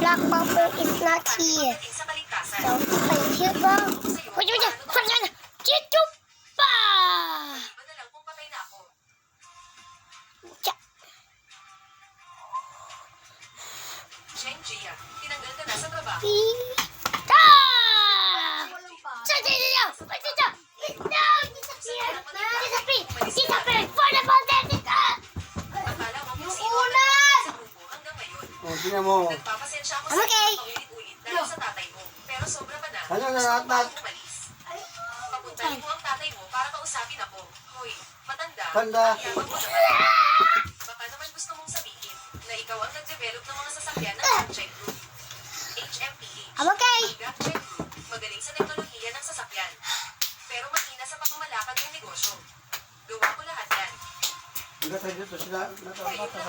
Black Panther is not here. So, I'm here ba? Wait, YouTube pa! Tinanggal ka na sa trabaho. Akala mo kung sino ang nagpapasya sa grupo hanggang ngayon. Tingnan mo. Nagpapasensya ako I'm sa okay. paulit-ulit dahil sa tatay mo. Pero sobra pa na. Ano na Gusto ko lahat? bago umalis. Papuntahin mo ang tatay mo para kausapin ako. Hoy, matanda. Tanda. Ang yaman mo naman. Baka naman gusto mong sabihin na ikaw ang nag-develop ng mga sasakyan ng Gatcheck Group. HMPH. I'm okay. Ang Gatcheck Group, magaling sa teknolohiya ng sasakyan. Pero mahina sa pamamalakad ng negosyo. Gawa ko lahat yan. Hanggang tayo dito sila. Kaya yung